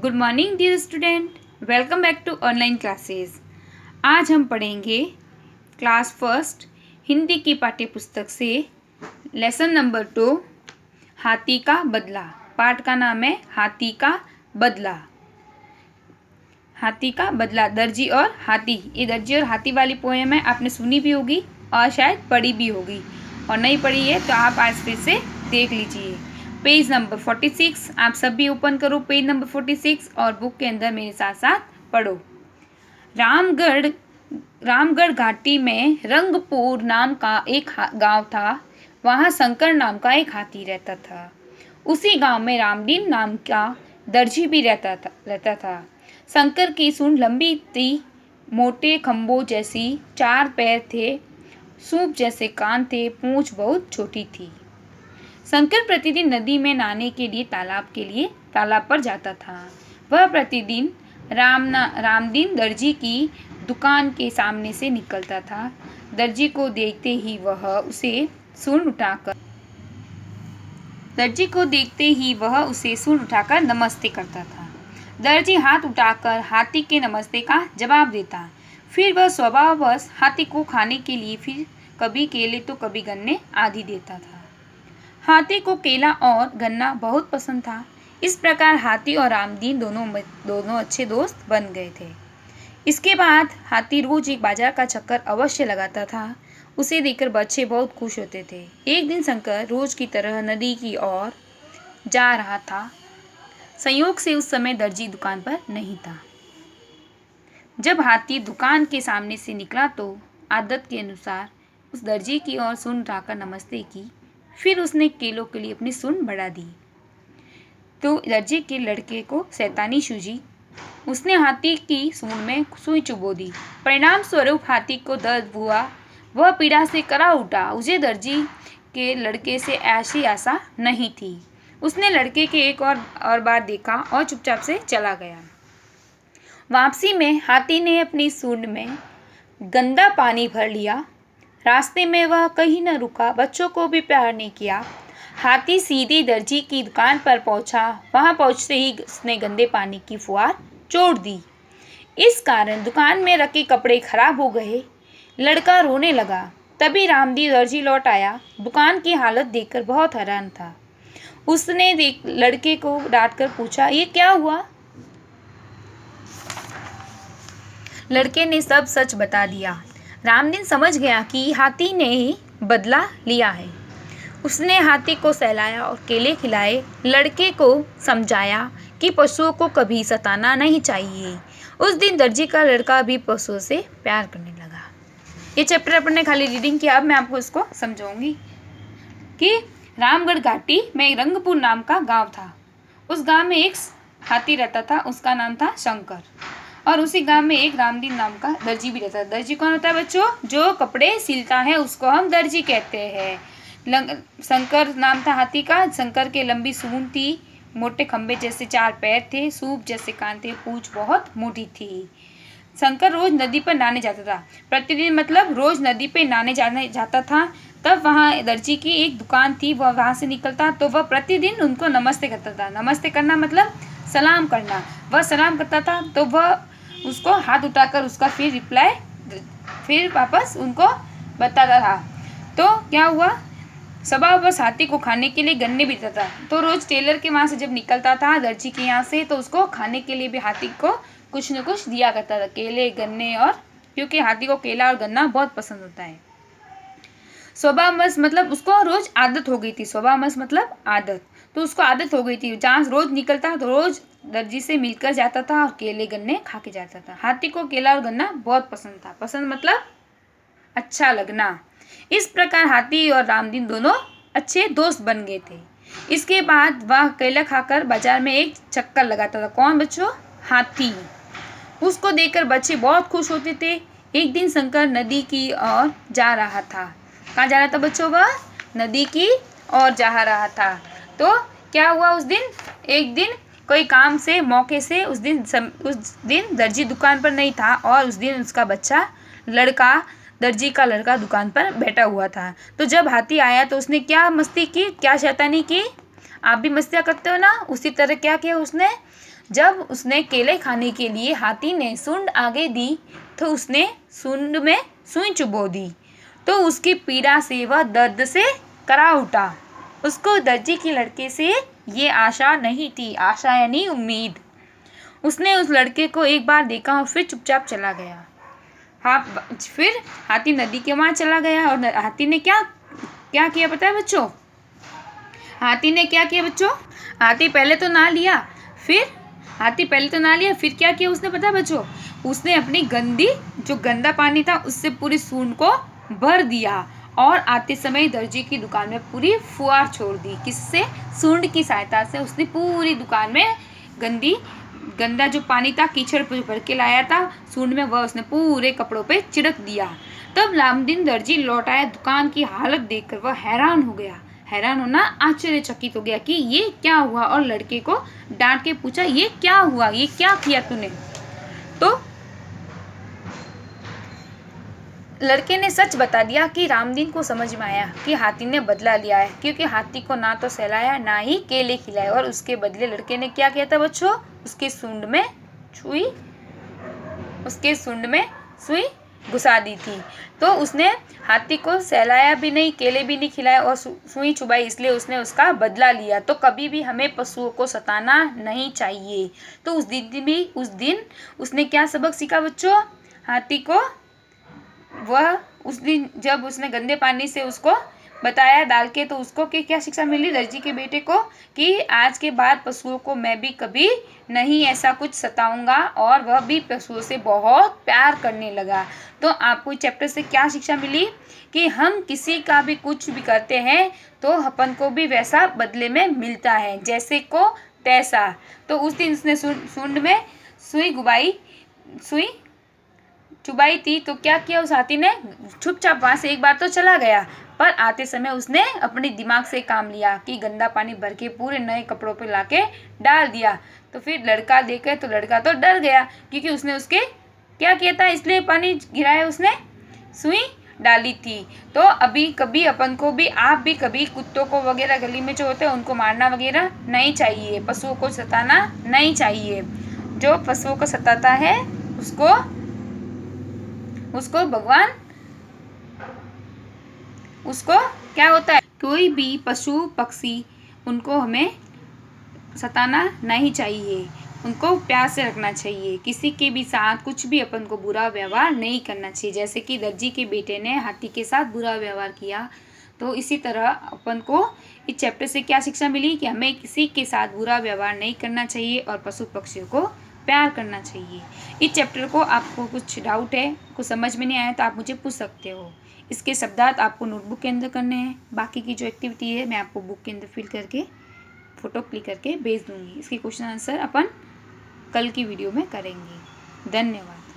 Good morning dear student, welcome back to online classes. आज हम पढ़ेंगे क्लास फर्स्ट हिंदी की पाठ्य पुस्तक से लेसन नंबर 2 हाथी का बदला। पाठ का नाम है हाथी का बदला। हाथी का बदला, दर्जी और हाथी। ये दर्जी और हाथी वाली पोएम है, आपने सुनी भी होगी और शायद पढ़ी भी होगी, और नहीं पढ़ी है तो आप आज फिर से देख लीजिए। पेज नंबर 46, आप सब भी ओपन करो पेज नंबर 46 और बुक के अंदर मेरे साथ साथ पढ़ो। रामगढ़ घाटी में रंगपुर नाम का एक गांव था। वहाँ शंकर नाम का एक हाथी रहता था। उसी गांव में रामदीन नाम का दर्जी भी रहता था। शंकर की सूंड लंबी थी, मोटे खंभों जैसी 4 पैर थे, सूप जैसे कान थे, पूंछ बहुत छोटी थी। शंकर प्रतिदिन नदी में नहाने के लिए तालाब पर जाता था। वह प्रतिदिन रामदीन दर्जी की दुकान के सामने से निकलता था। दर्जी को देखते ही वह उसे सूंड उठाकर नमस्ते करता था। दर्जी हाथ उठाकर हाथी के नमस्ते का जवाब देता। फिर वह स्वभाववश हाथी को खाने के लिए फिर कभी केले तो कभी गन्ने आदि देता था। हाथी को केला और गन्ना बहुत पसंद था। इस प्रकार हाथी और रामदीन दोनों अच्छे दोस्त बन गए थे। इसके बाद हाथी रोज एक बाजार का चक्कर अवश्य लगाता था। उसे देखकर बच्चे बहुत खुश होते थे। एक दिन शंकर रोज की तरह नदी की ओर जा रहा था। संयोग से उस समय दर्जी दुकान पर नहीं था। जब हाथी दुकान के सामने से निकला तो आदत के अनुसार उस दर्जी की ओर सूंड उठाकर नमस्ते की। फिर उसने केलों के लिए अपनी सूंड बढ़ा दी तो दर्जी के लड़के को शैतानी सूझी। उसने हाथी की सूंड में सुई चुभो दी। परिणाम स्वरूप हाथी को दर्द हुआ। वह पीड़ा से करा उठा। उसे दर्जी के लड़के से ऐसी आशा नहीं थी। उसने लड़के के एक और बार देखा और चुपचाप से चला गया। वापसी में हाथी ने अपनी सूंड में गंदा पानी भर लिया। रास्ते में वह कहीं न रुका, बच्चों को भी प्यार नहीं किया। हाथी सीधे दर्जी की दुकान पर पहुंचा। वहां पहुंचते ही उसने गंदे पानी की फुहार छोड़ दी। इस कारण दुकान में रखे कपड़े खराब हो गए। लड़का रोने लगा। तभी रामदीन दर्जी लौट आया। दुकान की हालत देखकर बहुत हैरान था। उसने लड़के को डांटकर पूछा, ये क्या हुआ? लड़के ने सब सच बता दिया। रामदीन समझ गया कि हाथी ने ही बदला लिया है। उसने हाथी को सहलाया और केले खिलाए। लड़के को समझाया कि पशुओं को कभी सताना नहीं चाहिए। उस दिन दर्जी का लड़का भी पशुओं से प्यार करने लगा। ये चैप्टर अपन ने खाली रीडिंग किया। अब मैं आपको इसको समझाऊंगी कि रामगढ़ घाटी में रंगपुर नाम का गांव था। उस गांव में एक हाथी रहता था, उसका नाम था शंकर। और उसी गांव में एक रामदीन नाम का दर्जी भी रहता है। दर्जी कौन होता है बच्चों? जो कपड़े सिलता है उसको हम दर्जी कहते हैं। शंकर नाम था हाथी का। शंकर के लंबी सूंड थी, मोटे खंबे जैसे 4 पैर थे, सूप जैसे कान थे, पूंछ बहुत मोटी थी। शंकर रोज नदी पर नहाने जाता था। प्रतिदिन मतलब रोज नदी पे नहाने जाता था। तब वहाँ दर्जी की एक दुकान थी। वह वहाँ से निकलता तो वह प्रतिदिन उनको नमस्ते करता था। नमस्ते करना मतलब सलाम करना। वह सलाम करता था तो वह उसको हाथ उठाकर उसका फिर वापस उनको बताता था। तो क्या हुआ, बस हाथी को खाने के लिए गन्ने भी देता था। तो रोज टेलर के वहाँ से जब निकलता था दर्जी के यहाँ से, तो उसको खाने के लिए भी हाथी को कुछ न कुछ दिया करता था, केले गन्ने। और क्योंकि हाथी को केला और गन्ना बहुत पसंद होता है। स्वभाववश मतलब उसको रोज आदत हो गई थी। स्वभाववश मतलब आदत, तो उसको आदत हो गई थी। जहाँ रोज निकलता तो रोज दर्जी से मिलकर जाता था और केले गन्ने खा के जाता था। हाथी को केला और गन्ना बहुत पसंद था। पसंद मतलब अच्छा लगना। इस प्रकार हाथी और रामदीन दोनों अच्छे दोस्त बन गए थे। इसके बाद वह केला खाकर बाजार में एक चक्कर लगाता था। कौन बच्चों? हाथी। उसको देखकर बच्चे बहुत खुश होते थे। एक दिन शंकर नदी की ओर जा रहा था। कहाँ जा रहा था बच्चों? वह नदी की ओर जा रहा था। तो क्या हुआ उस दिन? एक दिन कोई काम से मौके से उस दिन दर्जी दुकान पर नहीं था और उस दिन उसका दर्जी का लड़का दुकान पर बैठा हुआ था। तो जब हाथी आया तो उसने क्या मस्ती की, क्या शैतानी की? आप भी मस्तियाँ करते हो ना? उसी तरह क्या किया उसने? जब उसने केले खाने के लिए हाथी ने सूंड आगे दी तो उसने सूंड में सुई चुभो दी, तो उसकी पीड़ा से वह दर्द से करा उठा। उसको दर्जी के लड़के से ये आशा नहीं थी, आशा यानी उम्मीद। उसने उस लड़के को एक बार देखा और फिर चुपचाप चला गया। हाँ, फिर हाथी नदी के वहाँ चला गया और हाथी ने क्या क्या किया पता है बच्चों? हाथी ने क्या किया बच्चों? हाथी पहले तो नहा लिया, फिर क्या किया उसने पता है बच्चों? उसने अपनी जो गंदा पानी था उससे पूरी सूंड को भर दिया और आते समय दर्जी की दुकान में पूरी फुहार छोड़ दी। किससे? सूंड की सहायता से उसने पूरी दुकान में गंदा जो पानी था, कीचड़ भर के लाया था सूंड में, वह उसने पूरे कपड़ों पे छिड़क दिया। तब रामदीन दर्जी लौट आया। दुकान की हालत देखकर वह हैरान होना आश्चर्यचकित हो गया कि ये क्या हुआ, और लड़के को डांट के पूछा, ये क्या हुआ, ये क्या किया तूने? तो लड़के ने सच बता दिया कि रामदीन को समझ में आया कि हाथी ने बदला लिया है, क्योंकि हाथी को ना तो सहलाया ना ही केले खिलाए, और उसके बदले लड़के ने क्या किया था बच्चों? उसके सूंड में सुई घुसा दी थी। तो उसने हाथी को सहलाया भी नहीं, केले भी नहीं खिलाए और सुई चुभाई, इसलिए उसने उसका बदला लिया। तो कभी भी हमें पशुओं को सताना नहीं चाहिए। तो उस दिन उसने क्या सबक सीखा बच्चों? हाथी को उस दिन जब उसने गंदे पानी से उसको बताया डाल के, तो उसको क्या शिक्षा मिली दर्जी के बेटे को कि आज के बाद पशुओं को मैं भी कभी नहीं ऐसा कुछ सताऊंगा, और वह भी पशुओं से बहुत प्यार करने लगा। तो आपको चैप्टर से क्या शिक्षा मिली कि हम किसी का भी कुछ भी करते हैं तो अपन को भी वैसा बदले में मिलता है, जैसे को तैसा। तो उस दिन उसने सूंड में सुई चुबाई थी, तो क्या किया उस हाथी ने? चुपचाप वहां से एक बार तो चला गया, पर आते समय उसने अपने दिमाग से काम लिया कि गंदा पानी भर के पूरे नए कपड़ों पे लाके डाल दिया। तो फिर लड़का देखे तो लड़का तो डर गया, क्योंकि उसने उसके क्या किया था, इसलिए पानी गिराया, उसने सुई डाली थी। तो अभी कभी अपन को भी, आप भी कभी कुत्तों को वगैरह गली में जो होते हैं उनको मारना वगैरह नहीं चाहिए, पशुओं को सताना नहीं चाहिए। जो पशुओं को सताता है उसको क्या होता है, कोई भी पशु पक्षी उनको हमें सताना नहीं चाहिए, उनको प्यार से रखना चाहिए। किसी के भी साथ कुछ भी अपन को बुरा व्यवहार नहीं करना चाहिए, जैसे कि दर्जी के बेटे ने हाथी के साथ बुरा व्यवहार किया। तो इसी तरह अपन को इस चैप्टर से क्या शिक्षा मिली कि हमें किसी के साथ बुरा व्यवहार नहीं करना चाहिए और पशु पक्षियों को प्यार करना चाहिए। इस चैप्टर को आपको कुछ डाउट है, कुछ समझ में नहीं आया, तो आप मुझे पूछ सकते हो। इसके शब्दार्थ आपको नोटबुक के अंदर करने हैं। बाकी की जो एक्टिविटी है मैं आपको बुक के अंदर फिल करके फ़ोटो क्लिक करके भेज दूँगी। इसके क्वेश्चन आंसर अपन कल की वीडियो में करेंगे। धन्यवाद।